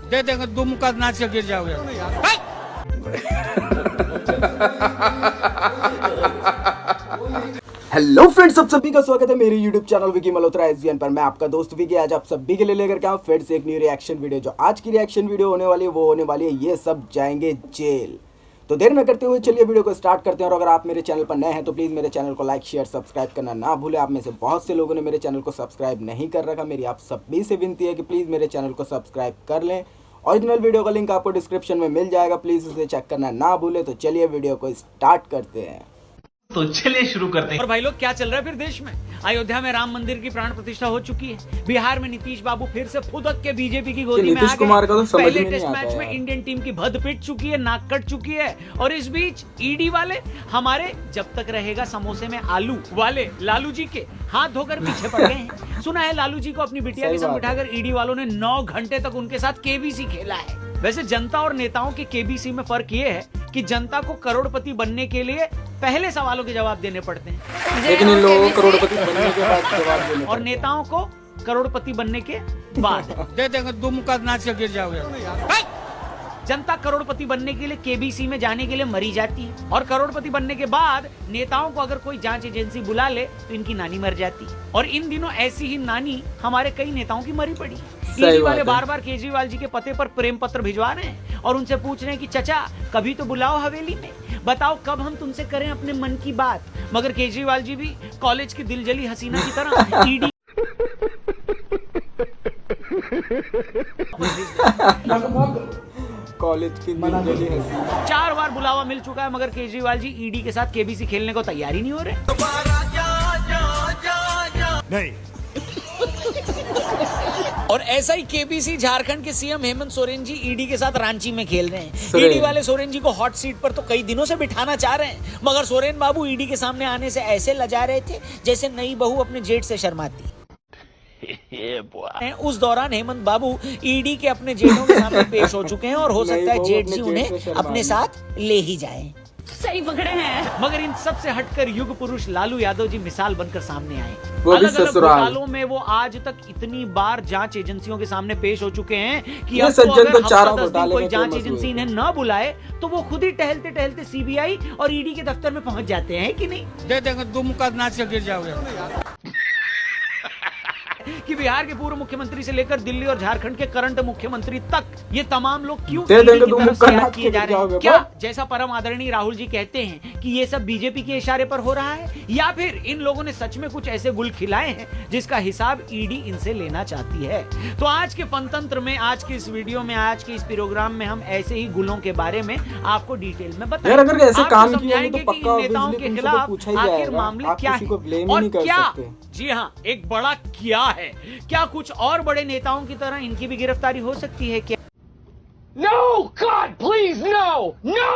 दे देंगे, दो मुक्का नाच के गिर जाओगे। हेलो फ्रेंड्स, आप सभी का स्वागत है मेरे YouTube channel Vicky Malhotra SVN पर। मैं आपका दोस्त विकी आज आप सभी के लिए लेकर के आऊँ फिर से एक न्यू रिएक्शन वीडियो। जो आज की रिएक्शन वीडियो होने वाली है वो होने वाली है ये सब जाएंगे जेल। तो देर न करते हुए चलिए वीडियो को स्टार्ट करते हैं। और अगर आप मेरे चैनल पर नए हैं तो प्लीज़ मेरे चैनल को लाइक शेयर सब्सक्राइब करना ना भूलें। आप में से बहुत से लोगों ने मेरे चैनल को सब्सक्राइब नहीं कर रखा। मेरी आप सभी से विनती है कि प्लीज़ मेरे चैनल को सब्सक्राइब कर लें। ओरिजिनल वीडियो का लिंक आपको डिस्क्रिप्शन में मिल जाएगा, प्लीज़ उसे चेक करना ना भूलें। तो चलिए वीडियो को स्टार्ट करते हैं। तो चलिए शुरू करते हैं। और भाई लोग, क्या चल रहा है फिर देश में? अयोध्या में राम मंदिर की प्राण प्रतिष्ठा हो चुकी है। बिहार में नीतीश बाबू फिर से फुदक के बीजेपी की गोदी में आ गए। कुमार का तो समझ पहले में नहीं टेस्ट आता मैच में यार। इंडियन टीम की भद पिट चुकी है, नाक कट चुकी है। और इस बीच ईडी वाले हमारे जब तक रहेगा समोसे में आलू वाले लालू जी के हाथ धोकर पीछे पड़ गए हैं। सुना है लालू जी को अपनी बिटिया के संग बिठाकर ईडी वालों ने 9 घंटे तक उनके साथ केबीसी खेला है। वैसे जनता और नेताओं के केबीसी में फर्क ये है कि जनता को करोड़पति बनने के लिए पहले सवालों के जवाब देने पड़ते हैं, लेकिन इन लोगों को करोड़पति बनने के बाद जवाब देने और नेताओं को करोड़पति बनने के बाद। दे देंगे, दो मुक्का नाच के गिर जाओगे। जनता करोड़पति बनने के लिए केबीसी में जाने के लिए मरी जाती है, और करोड़पति बनने के बाद नेताओं को अगर कोई जांच एजेंसी बुला ले तो इनकी नानी मर जाती है। और इन दिनों ऐसी ही नानी हमारे कई नेताओं की मरी पड़ी। ईडी वाले बार बार केजरीवाल जी के पते पर प्रेम पत्र भिजवा रहे हैं और उनसे पूछ रहे हैं कि चचा कभी तो बुलाओ हवेली में, बताओ कब हम तुमसे करें अपने मन की बात। मगर केजरीवाल जी भी कॉलेज की दिलजली हसीना की तरह ईडी कॉलेज की दिलजली हंसी 4 बार बुलावा मिल चुका है, मगर केजरीवाल जी ईडी के साथ केबीसी खेलने को तैयार ही नहीं हो रहे। नहीं। और ऐसा ही केबीसी झारखंड के सीएम हेमंत सोरेन जी ईडी के साथ रांची में खेल रहे हैं। ईडी वाले सोरेन जी को हॉट सीट पर तो कई दिनों से बिठाना चाह रहे हैं, मगर सोरेन बाबू ईडी के सामने आने से ऐसे लजा रहे थे जैसे नई बहू अपने जेठ से शर्माती। उस दौरान हेमंत बाबू ईडी के अपने जेठों के सामने पेश हो चुके हैं और हो सकता है जेठ जी उन्हें अपने साथ ले ही जाएं। सही पकड़े हैं। मगर इन सब से हटकर युग पुरुष लालू यादव जी मिसाल बनकर सामने आए। वो भी अलग अलग ससुराल। घोटालों में वो आज तक इतनी बार जांच एजेंसियों के सामने पेश हो चुके हैं कि ये अब तो सज्जन अगर तो हफ्ता चारों 10 दिन घोटाले कोई में जांच फेमस एजेंसी हुए। इन्हें न बुलाए तो वो खुद ही टहलते टहलते सीबीआई और ईडी के दफ्तर में पहुंच जाते हैं कि नहीं। दे देंगे, दो मुक्का नाच के गिर जाओगे। कि बिहार के पूर्व मुख्यमंत्री से लेकर दिल्ली और झारखंड के करंट मुख्यमंत्री तक ये तमाम लोग क्यों दे ईडी देंगे की तो तरफ मुक्का से याद नाच किए के जा गिर रहे हैं? जाओगे। क्या जैसा परम आदरणीय राहुल जी कहते हैं कि ये सब बीजेपी के इशारे पर हो रहा है, या फिर इन लोगों ने सच में कुछ ऐसे गुल खिलाए हैं जिसका हिसाब ईडी इनसे लेना चाहती है? तो आज के पंतंत्र में, आज के इस वीडियो में, आज के इस प्रोग्राम में हम ऐसे ही गुलों के बारे में आपको डिटेल में बताएंगे। यार अगर ऐसे आपको काम किए समझाएंगे तो कि पक्का इन नेताओं obviously के तुमसे तो खिलाफ पूछा ही आखिर जाएगा। मामले आप क्या किसी को blame है ही और नहीं कर क्या, सकते। जी हाँ, एक बड़ा क्या है। क्या कुछ और बड़े नेताओं की तरह इनकी भी गिरफ्तारी हो सकती है क्या? No! God, please, no! No!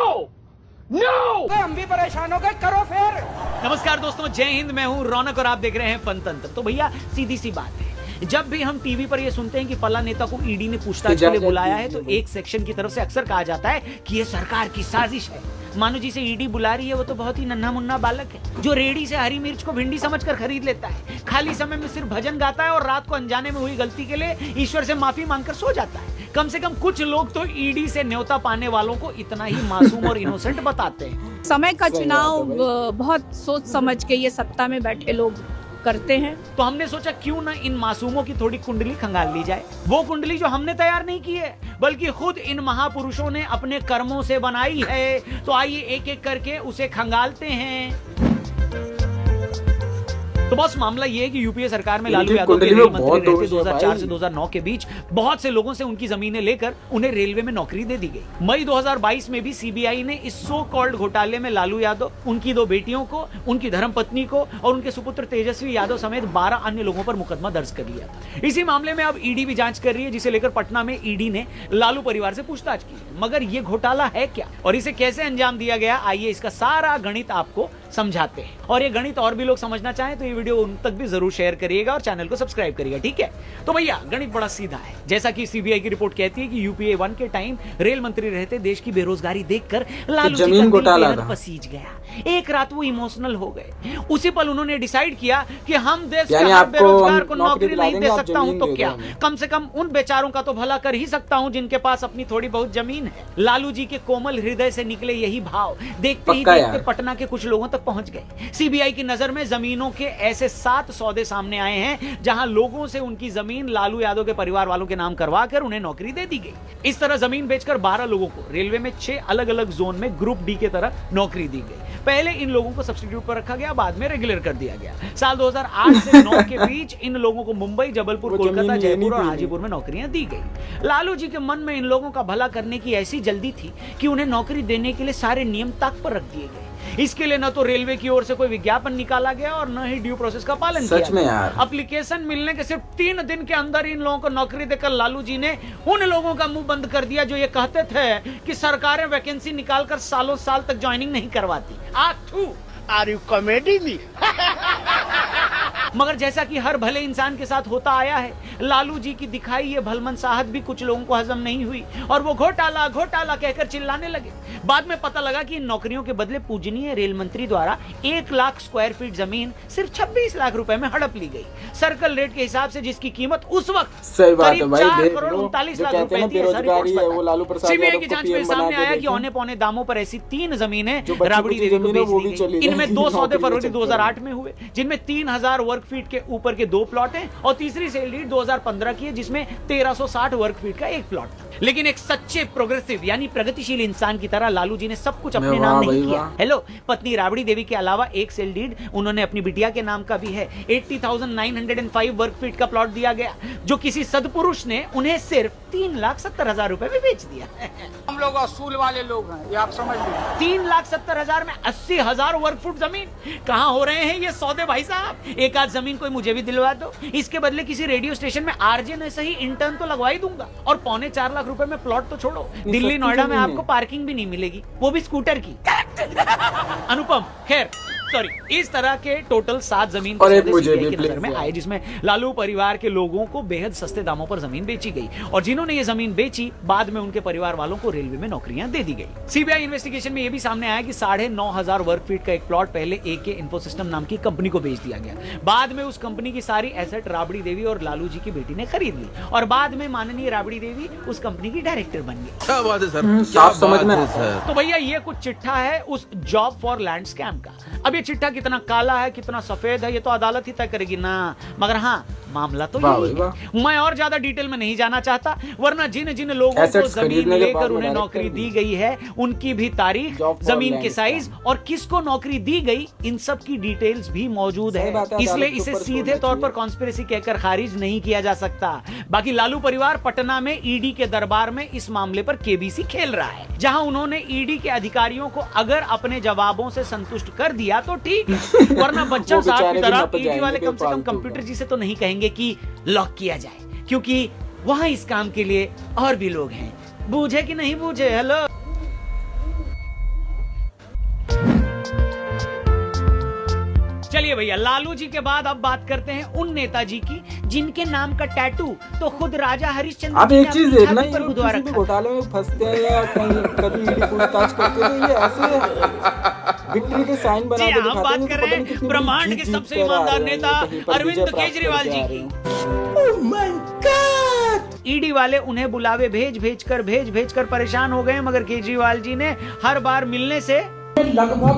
No! हम भी परेशान हो गए, करो फिर। नमस्कार दोस्तों, जय हिंद। मैं हूं रौनक और आप देख रहे हैं पंतंत्र। तो भैया सीधी सी बात है, जब भी हम टीवी पर ये सुनते हैं कि फला नेता को ईडी ने पूछताछ के लिए बुलाया है, तो एक सेक्शन की तरफ से अक्सर कहा जाता है कि ये सरकार की साजिश है। मानो जी से ईडी बुला रही है वो तो बहुत ही नन्हा मुन्ना बालक है जो रेडी से हरी मिर्च को भिंडी समझकर खरीद लेता है, खाली समय में सिर्फ भजन गाता है और रात को अनजाने में हुई गलती के लिए ईश्वर से माफी मांगकर सो जाता है। कम से कम कुछ लोग तो ईडी से न्योता पाने वालों को इतना ही मासूम और इनोसेंट बताते हैं। समय का चुनाव बहुत सोच समझ के ये सत्ता में बैठे लोग करते हैं। तो हमने सोचा क्यों ना इन मासूमों की थोड़ी कुंडली खंगाल ली जाए। वो कुंडली जो हमने तैयार नहीं की है, बल्कि खुद इन महापुरुषों ने अपने कर्मों से बनाई है। तो आइए एक एक करके उसे खंगालते हैं। तो बस मामला ये है कि यूपीए सरकार में लालू यादव के रेल मंत्री रहते 2004 से 2009 के बीच बहुत से लोगों से उनकी जमीनें लेकर उन्हें रेलवे में नौकरी दे दी गई। मई 2022 में भी सीबीआई ने इस सो कॉल्ड घोटाले में लालू यादव, उनकी 2 बेटियों को, उनकी धर्मपत्नी को और उनके सुपुत्र तेजस्वी यादव समेत 12 अन्य लोगों पर मुकदमा दर्ज कर लिया। इसी मामले में अब ईडी भी जांच कर रही है, जिसे लेकर पटना में ईडी ने लालू परिवार से पूछताछ की। मगर ये घोटाला है क्या और इसे कैसे अंजाम दिया गया, आइए इसका सारा गणित आपको समझाते हैं। और ये गणित और भी लोग समझना चाहें तो ये वीडियो उन तक भी जरूर शेयर करिएगा और चैनल को सब्सक्राइब करिएगा, ठीक है। तो भैया गणित बड़ा सीधा है। जैसा कि सीबीआई की रिपोर्ट कहती है कि यूपीए 1 के टाइम रेल मंत्री रहते देश की बेरोजगारी देखकर लालू जी का दिल बेहद पसीज गया। एक रात वो इमोशनल हो गए। उसी पल उन्होंने डिसाइड किया कि हम देश के हर बेरोजगार को नौकरी नहीं दे सकता हूं तो क्या, कम से कम उन बेचारों का तो भला कर ही सकता हूं जिनके पास अपनी थोड़ी बहुत जमीन है। लालू जी के कोमल हृदय से निकले यही भाव देखते ही देखते पटना के कुछ लोगों तक पहुंच गए। सीबीआई की नजर में जमीनों के ऐसे 7 सौदे सामने आए हैं जहां लोगों से उनकी जमीन लालू यादव के परिवार वालों के नाम करवा कर उन्हें नौकरी दे दी गई। इस तरह जमीन बेचकर 12 लोगों को रेलवे में 6 अलग अलग जोन में ग्रुप डी के तरह नौकरी दी गई। पहले इन लोगों को सब्स्टिट्यूट पर रखा गया, बाद में रेगुलर कर दिया गया। साल 2008 से 9 के बीच इन लोगों को मुंबई, जबलपुर, कोलकाता, जयपुर और हाजीपुर में नौकरियां दी गई। लालू जी के मन में इन लोगों का भला करने की ऐसी जल्दी थी कि उन्हें नौकरी देने के लिए सारे नियम ताक पर रख दिए गए। इसके लिए न तो रेलवे की ओर से कोई विज्ञापन निकाला गया और न ही ड्यू प्रोसेस का पालन किया। सच में यार, एप्लीकेशन मिलने के सिर्फ 3 दिन के अंदर इन लोगों को नौकरी देकर लालू जी ने उन लोगों का मुंह बंद कर दिया जो ये कहते थे कि सरकारें वैकेंसी निकालकर सालों साल तक ज्वाइनिंग नहीं करवाती। Are you kidding me? मगर जैसा कि हर भले इंसान के साथ होता आया है, लालू जी की दिखाई ये भलमनसाहत भी कुछ लोगों को हजम नहीं हुई और वो घोटाला घोटाला कहकर चिल्लाने लगे। बाद में पता लगा कि इन नौकरियों के बदले पूजनीय रेल मंत्री द्वारा 1 लाख स्क्वायर फीट जमीन सिर्फ 26 लाख रुपए में हड़प ली गई। सर्कल रेट के हिसाब से जिसकी कीमत उस वक्त सही बात है भाई, 4 करोड़ 39 लाख रुपए थी। सीबीआई की जांच में सामने आया कि औने पौने दामों पर ऐसी 3 जमीनें राबड़ी देवी को बेच दी गई। इनमें 2 सौदे फरवरी 2008 में हुए जिनमें 3000 वर्ग फीट के ऊपर के 2 प्लॉट हैं और तीसरी सेल डीड 2015 की है जिसमें 1360 वर्ग फीट का 1 प्लॉट था। लेकिन एक सच्चे प्रोग्रेसिव यानी प्रगतिशील इंसान की तरह लालू जी ने सब कुछ अपने नाम नहीं किया। हेलो, पत्नी राबड़ी देवी के अलावा एक सेल डीड उन्होंने अपनी बिटिया के नाम का भी है। 80,905 वर्ग फीट का प्लॉट दिया गया जो किसी सदपुरुष ने उन्हें सिर्फ 3,70,000 रुपए में बेच दिया। हम लोग असूल वाले लोग हैं, ये आप समझ लीजिए। 3,70,000 में 80,000 वर्ग फुट जमीन कहां हो रहे हैं ये सौदे भाई साहब? एक आध जमीन कोई मुझे भी दिलवा दो, इसके बदले किसी रेडियो स्टेशन में आरजे ने सही इंटर्न तो लगवा ही दूंगा। और 3.25 लाख रुपए में प्लॉट तो छोड़ो, दिल्ली नोएडा में आपको पार्किंग भी नहीं मिलेगी, वो भी स्कूटर की। अनुपम, खैर सॉरी, इस तरह के टोटल 7 जमीन की नजर में आए जिसमें लालू परिवार के लोगों को बेहद सस्ते दामों पर जमीन बेची गई और जिन्होंने ये जमीन बेची बाद में उनके परिवार वालों को रेलवे में नौकरियां दे दी गई। सीबीआई इन्वेस्टिगेशन में यह भी सामने आया कि 9,500 वर्ग फीट का एक प्लॉट पहले एके इन्फोसिस्टम नाम की कंपनी को बेच दिया गया। बाद में उस कंपनी की सारी एसेट राबड़ी देवी और लालू जी की बेटी ने खरीद ली और बाद में माननीय राबड़ी देवी उस कंपनी की डायरेक्टर बन गई। क्या बात है सर, साफ समझ में सर। तो भैया ये कुछ चिट्ठा है उस जॉब फॉर लैंड स्कैम का। अब ये चिट्ठा कितना काला है कितना सफेद है ये तो अदालत ही तय करेगी ना, मगर हाँ मामला तो यही है। मैं और ज्यादा डिटेल में नहीं जाना चाहता, वरना जिन जिन लोगों को जमीन लेकर उन्हें नौकरी दी गई है उनकी भी तारीख, जमीन के साइज और किसको नौकरी दी गई इन सब की डिटेल्स भी मौजूद है। इसलिए इसे सीधे तौर पर कॉन्स्पिरेसी कहकर खारिज नहीं किया जा सकता। बाकी लालू परिवार पटना में ईडी के दरबार में इस मामले पर केबीसी खेल रहा है, जहां उन्होंने ईडी के अधिकारियों को अगर अपने जवाबों से संतुष्ट कर दिया तो ठीक, वरना बच्चन साहब की तरह ईडी वाले कम से कम कंप्यूटर जी से तो नहीं कहेंगे कि लॉक किया जाए, क्योंकि वहां इस काम के लिए और भी लोग हैं। बूझे कि नहीं बूझे? हेलो, चलिए भैया, लालू जी के बाद अब बात करते हैं उन नेताजी की जिनके नाम का टैटू तो खुद राजा हरिश्चंद्र। अब एक चीज देखना, किसी भी घोटाले में फंसते हैं या कभी ईडी पूछताछ करते हैं, ये ऐसे विक्ट्री के साइन बना के दिखाते हैं। हम बात कर रहे हैं ब्रह्मांड के सबसे ईमानदार नेता अरविंद केजरीवाल जी की। Oh my God! ईडी वाले उन्हें बुलावे भेज भेज कर परेशान हो गए, मगर केजरीवाल जी ने हर बार मिलने से लगभग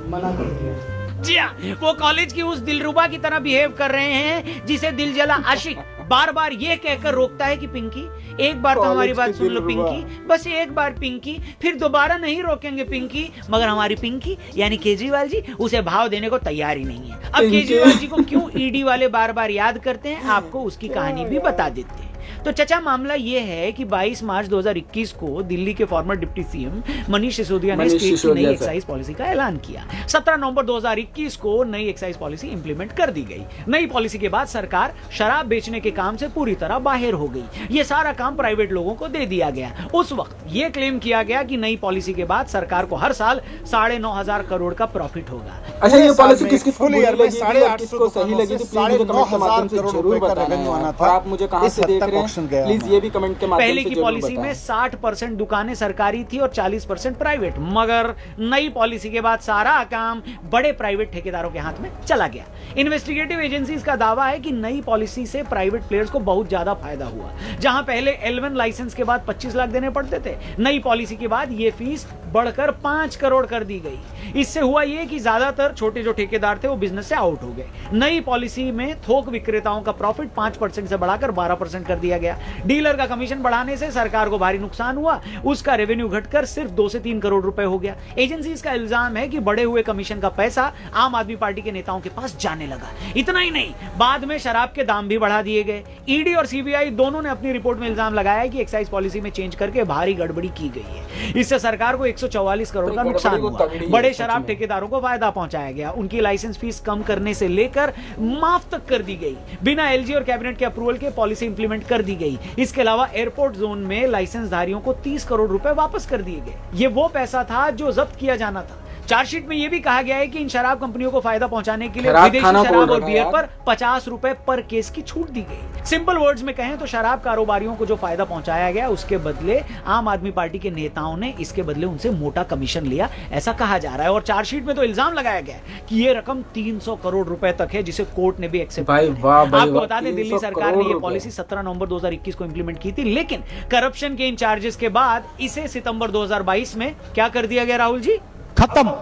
मना कर दिया। जी हाँ, वो कॉलेज की उस दिलरुबा की तरह बिहेव कर रहे हैं जिसे दिल जला आशिक बार बार ये कहकर रोकता है कि पिंकी एक बार तो हमारी बात सुन लो पिंकी, बस एक बार पिंकी, फिर दोबारा नहीं रोकेंगे पिंकी, मगर हमारी पिंकी यानी केजरीवाल जी उसे भाव देने को तैयार ही नहीं है। अब केजरीवाल जी को क्यों ईडी वाले बार बार याद करते हैं, आपको उसकी कहानी भी बता देते हैं। तो चचा मामला ये है कि 22 मार्च 2021 को दिल्ली के farmer deputy CM Manish Sisodia ने स्टेट की नई एक्साइज पॉलिसी का ऐलान किया। 17 नवंबर 2021 को नई एक्साइज पॉलिसी इंप्लीमेंट कर दी गई। नई पॉलिसी के बाद सरकार शराब बेचने के काम से पूरी तरह बाहर हो गई। ये सारा काम प्राइवेट लोगों को दे दिया गया। उस वक्त यह क्लेम किया गया कि नई पॉलिसी के बाद सरकार को हर साल 9,500 करोड़ का प्रॉफिट होगा। अच्छा, ये पॉलिसी किसको बुरी लगी थी और किसको सही लगी थी, प्लीज मुझे कमेंट के माध्यम से जरूर बताना। और आप मुझे कहां से देख रहे हैं, प्लीज ये भी कमेंट के माध्यम से पहले की पॉलिसी में 60% दुकानें सरकारी थी और 40% प्राइवेट, मगर नई पॉलिसी के बाद सारा काम बड़े प्राइवेट ठेकेदारों के हाथ में चला गया। इन्वेस्टिगेटिव एजेंसीज का दावा है कि नई पॉलिसी से प्राइवेट प्लेयर्स को बहुत ज्यादा फायदा हुआ। जहां पहले L1 लाइसेंस के बाद 25 लाख देने पड़ते थे, नई पॉलिसी के बाद यह फीस बढ़कर 5 करोड़ कर दी गई। इससे हुआ यह कि ज्यादातर छोटे जो ठेकेदार थे वो बिजनेस से आउट हो गए। नई पॉलिसी में थोक विक्रेताओं का प्रॉफिट 5% से बढ़ाकर 12% कर दिया गया। डीलर का कमीशन बढ़ाने से सरकार को भारी नुकसान हुआ, उसका रेवेन्यू घटकर सिर्फ 2 से 3 करोड़ रुपए हो गया। एजेंसीज का इल्जाम है कि बढ़े हुए कमीशन का पैसा आम आदमी पार्टी के नेताओं के पास जाने लगा। इतना ही नहीं, बाद में शराब के दाम भी बढ़ा दिए गए। ईडी और सीबीआई दोनों ने अपनी रिपोर्ट में इल्जाम लगाया है कि एक्साइज पॉलिसी में चेंज करके भारी गड़बड़ी की गई है। इससे सरकार को 144 करोड़ का नुकसान हुआ। बड़े शराब ठेकेदारों को फायदा पहुंचाया गया। उनकी लाइसेंस फीस कम करने से लेकर माफ तक कर दी गई। बिना एलजी और कैबिनेट के अप्रूवल के पॉलिसी इंप्लीमेंट कर दी गई। इसके अलावा एयरपोर्ट जोन में लाइसेंस धारियों को 30 करोड़ रुपए वापस कर दिए गए। ये वो पैसा था जो जब्त किया जाना था। चार्जशीट में यह भी कहा गया है कि इन शराब कंपनियों को फायदा पहुंचाने के लिए विदेशी शराब और बियर पर 50 रुपए पर केस की छूट दी गई। सिंपल वर्ड्स में कहें तो शराब कारोबारियों को जो फायदा पहुंचाया गया, उसके बदले आम आदमी पार्टी के नेताओं ने इसके बदले उनसे मोटा कमीशन लिया, ऐसा कहा जा रहा है। और चार्जशीट में तो इल्जाम लगाया गया कि यह रकम 300 करोड़ रुपए तक है, जिसे कोर्ट ने भी एक्सेप्ट किया। आपको बता दें, दिल्ली सरकार ने यह पॉलिसी 17 नवंबर 2021 को इंप्लीमेंट की थी, लेकिन करप्शन के इन चार्जेस के बाद इसे सितंबर 2022 में क्या कर दिया गया राहुल जी? खत्म।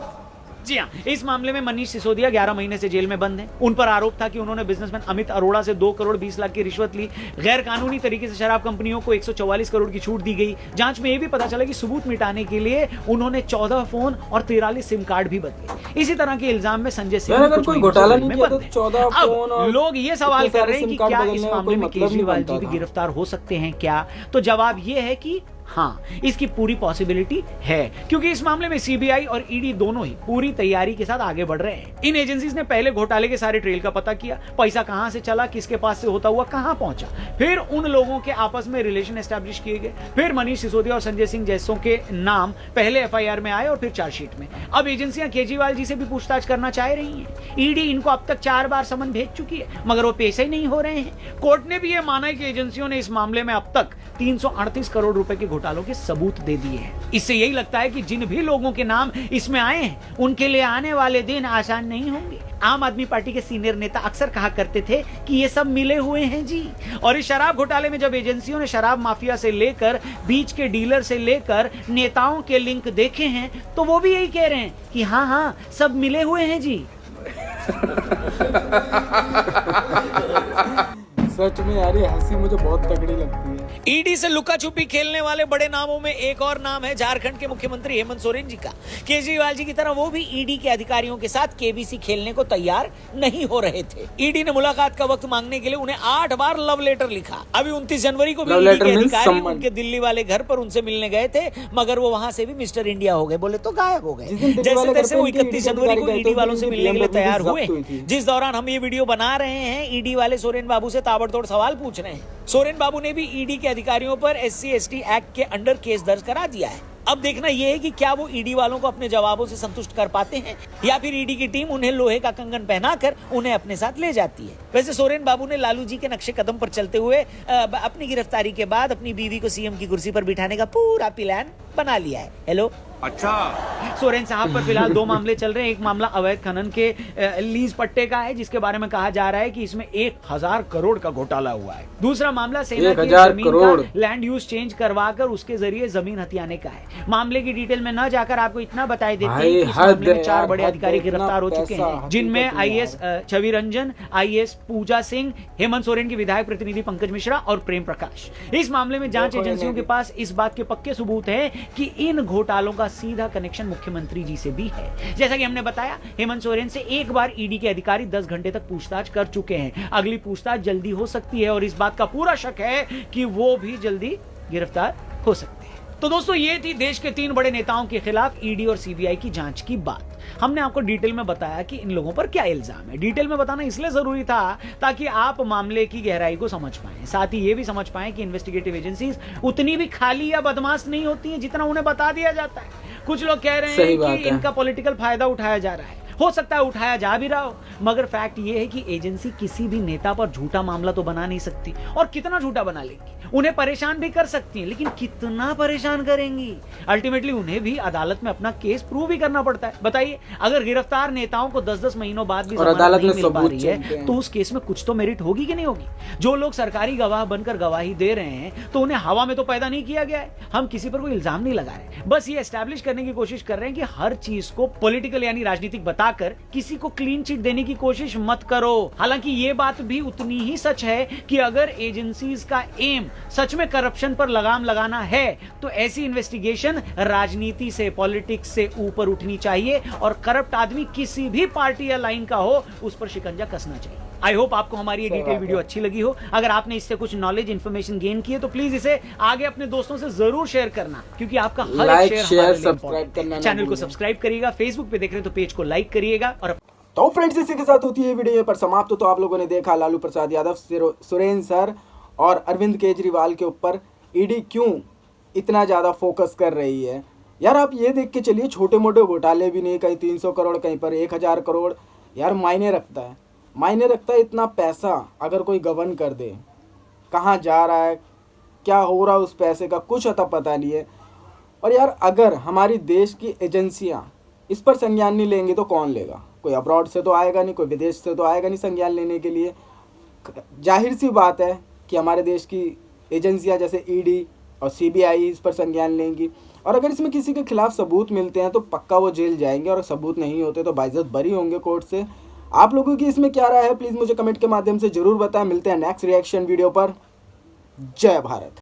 जी हाँ, इस मामले में मनीष सिसोदिया 11 महीने से जेल में बंद हैं। उन पर आरोप था कि उन्होंने बिजनेसमैन अमित अरोड़ा से 2 करोड़ 20 लाख की रिश्वत ली। गैर कानूनी तरीके से शराब कंपनियों को 144 करोड़ की छूट दी गई। जांच में यह भी पता चला कि सबूत मिटाने के लिए उन्होंने 14 फोन और 43 सिम कार्ड भी बदले। इसी तरह के इल्जाम में संजय सिंह लोग ये सवाल कर रहे हैं कि क्या इस मामले में केजरीवाल जी भी गिरफ्तार हो सकते हैं क्या? तो जवाब यह है कि हाँ, इसकी पूरी पॉसिबिलिटी है, क्योंकि इस मामले में सीबीआई और ईडी दोनों ही पूरी तैयारी के साथ आगे बढ़ रहे हैं। इन एजेंसीज ने पहले घोटाले के सारे ट्रेल का पता किया, पैसा कहां से चला, किसके पास से होता हुआ कहां पहुंचा, फिर उन लोगों के आपस में रिलेशन एस्टैब्लिश किए गए, फिर मनीष सिसोदिया और संजय सिंह जैसों के नाम पहले एफआईआर में आए और फिर चार्जशीट में। अब एजेंसियां केजरीवाल जी से भी पूछताछ करना चाह रही हैं। ईडी इनको अब तक 4 बार समन भेज चुकी है, मगर वो पैसे ही नहीं हो रहे हैं। कोर्ट ने भी यह माना है कि एजेंसियों ने इस मामले में अब तक 338 करोड़ रुपए के घोटालों के सबूत दे दिए हैं। इससे यही लगता है कि जिन भी लोगों के नाम इसमें आए हैं, उनके लिए आने वाले दिन आसान नहीं होंगे। आम आदमी पार्टी के सीनियर नेता अक्सर कहा करते थे कि ये सब मिले हुए हैं जी। और इस शराब घोटाले में जब एजेंसियों ने शराब माफिया से लेकर बीच के डीलर से लेकर नेताओं के लिंक देखे हैं, तो वो भी यही कह रहे हैं कि हाँ हाँ सब मिले हुए हैं जी। सच में यार ये हंसी मुझे बहुत तगड़ी लगती है। ईडी से लुका छुपी खेलने वाले बड़े नामों में एक और नाम है झारखंड के मुख्यमंत्री हेमंत सोरेन जी का। केजरीवाल जी की तरह वो भी ईडी के अधिकारियों के साथ केबीसी खेलने को तैयार नहीं हो रहे थे। ईडी ने मुलाकात का वक्त मांगने के लिए उन्हें 8 बार लव लेटर लिखा। अभी 29 जनवरी को भी ईडी के अधिकारी उनके दिल्ली वाले घर पर उनसे मिलने गए थे, मगर वो वहां से भी मिस्टर इंडिया हो गए, बोले तो गायब हो गए। जैसे तैसे वो 31 जनवरी को ईडी वालों से मिलने के लिए तैयार हुए। जिस दौरान हम ये वीडियो बना रहे हैं, ईडी वाले सोरेन बाबू से ताबड़तोड़ सवाल पूछ रहे हैं। सोरेन बाबू ने भी ईडी के अधिकारियों पर SC/ST एक्ट के अंडर केस दर्ज करा दिया है। अब देखना यह है कि क्या वो ईडी वालों को अपने जवाबों से संतुष्ट कर पाते हैं, या फिर ईडी की टीम उन्हें लोहे का कंगन पहनाकर उन्हें अपने साथ ले जाती है। वैसे सोरेन बाबू ने लालू जी के नक्शे कदम पर चलते हुए अपनी गिरफ्तारी के बाद अपनी बीवी को सीएम की कुर्सी पर बिठाने का पूरा प्लान बना लिया है। हेलो, अच्छा, सोरेन साहब पर फिलहाल 2 मामले चल रहे हैं। एक मामला अवैध खनन के लीज पट्टे का है, जिसके बारे में कहा जा रहा है कि इसमें 1000 करोड़ का घोटाला हुआ है। दूसरा मामला सेना की जमीन का लैंड यूज चेंज करवाकर उसके जरिए जमीन हथियाने का है। मामले की डिटेल में न जाकर आपको इतना बताई देते हैं कि इस मामले में 4 बड़े अधिकारी गिरफ्तार हो चुके हैं, जिनमें IAS छवि रंजन, IAS पूजा सिंह, हेमंत सोरेन के विधायक प्रतिनिधि पंकज मिश्रा और प्रेम प्रकाश। इस मामले में जांच एजेंसियों के पास इस बात के पक्के सबूत हैं कि इन घोटालों का सीधा कनेक्शन मुख्यमंत्री जी से भी है। जैसा कि हमने बताया, हेमंत सोरेन से एक बार ईडी के अधिकारी 10 घंटे तक पूछताछ कर चुके हैं। अगली पूछताछ जल्दी हो सकती है और इस बात का पूरा शक है कि वो भी जल्दी गिरफ्तार हो सकते हैं। तो दोस्तों, ये थी देश के 3 बड़े नेताओं के खिलाफ ईडी और सीबीआई की जांच की बात। हमने आपको डिटेल में बताया कि इन लोगों पर क्या इल्जाम है। डिटेल में बताना इसलिए जरूरी था ताकि आप मामले की गहराई को समझ पाएं, साथ ही ये भी समझ पाएं कि इन्वेस्टिगेटिव एजेंसीज उतनी भी खाली या बदमाश नहीं होती हैं जितना उन्हें बता दिया जाता है। कुछ लोग कह रहे हैं कि इनका पॉलिटिकल फायदा उठाया जा रहा है। हो सकता है उठाया जा भी रहा हो, मगर फैक्ट ये है कि एजेंसी किसी भी नेता पर झूठा मामला तो बना नहीं सकती, और कितना झूठा बना लेंगी। उन्हें परेशान भी कर सकती हैं, लेकिन कितना परेशान करेंगी? अल्टीमेटली उन्हें भी अदालत में अपना केस प्रूव भी करना पड़ता है। बताइए, अगर गिरफ्तार नेताओं को 10-10 महीनों बाद भी जमानत नहीं मिल पा रही है तो उस केस में कुछ तो मेरिट होगी कि नहीं होगी? जो लोग सरकारी गवाह बनकर गवाही दे रहे हैं तो उन्हें हवा में तो पैदा नहीं किया गया है। हम किसी पर कोई इल्जाम नहीं लगा रहे, बस ये एस्टैब्लिश करने की कोशिश कर रहे हैं कि हर चीज को पॉलिटिकल यानी राजनीतिक बताकर किसी को क्लीन चिट देने की कोशिश मत करो। हालांकि ये बात भी उतनी ही सच है कि अगर एजेंसीज का एम सच में करप्शन पर लगाम लगाना है तो ऐसी इन्वेस्टिगेशन राजनीति से, पॉलिटिक्स से ऊपर उठनी चाहिए और करप्ट आदमी किसी भी पार्टी या लाइन का हो उस पर शिकंजा कसना चाहिए। आई होप आपको हमारी ये डिटेल वीडियो अच्छी लगी हो। अगर आपने इससे कुछ नॉलेज, इंफॉर्मेशन गेन की है तो प्लीज इसे आगे अपने दोस्तों से जरूर शेयर करना, क्योंकि आपका हर एक शेयर सब्सक्राइब करना, चैनल को सब्सक्राइब करिएगा, फेसबुक पे देख रहे हैं तो पेज को लाइक करिएगा। और तो फ्रेंड्स, इसी के साथ होती है वीडियो पर समाप्त। तो आप लोगों ने देखा लालू प्रसाद यादव, सुरेंद्र सर और अरविंद केजरीवाल के ऊपर ईडी क्यों इतना ज़्यादा फोकस कर रही है। यार आप ये देख के चलिए, छोटे मोटे घोटाले भी नहीं, कहीं 300 करोड़, कहीं पर 1000 करोड़। यार मायने रखता है, मायने रखता है इतना पैसा अगर कोई गवर्न कर दे, कहाँ जा रहा है, क्या हो रहा है उस पैसे का, कुछ अता पता नहीं है। और यार अगर हमारी देश की एजेंसियाँ इस पर संज्ञान नहीं लेंगी तो कौन लेगा? कोई अब्रॉड से तो आएगा नहीं, कोई विदेश से तो आएगा नहीं संज्ञान लेने के लिए। जाहिर सी बात है कि हमारे देश की एजेंसियां जैसे ईडी और सीबीआई इस पर संज्ञान लेंगी, और अगर इसमें किसी के खिलाफ सबूत मिलते हैं तो पक्का वो जेल जाएंगे, और सबूत नहीं होते तो बाइज्जत बरी होंगे कोर्ट से। आप लोगों की इसमें क्या राय है, प्लीज़ मुझे कमेंट के माध्यम से ज़रूर बताएं। मिलते हैं नेक्स्ट रिएक्शन वीडियो पर। जय भारत।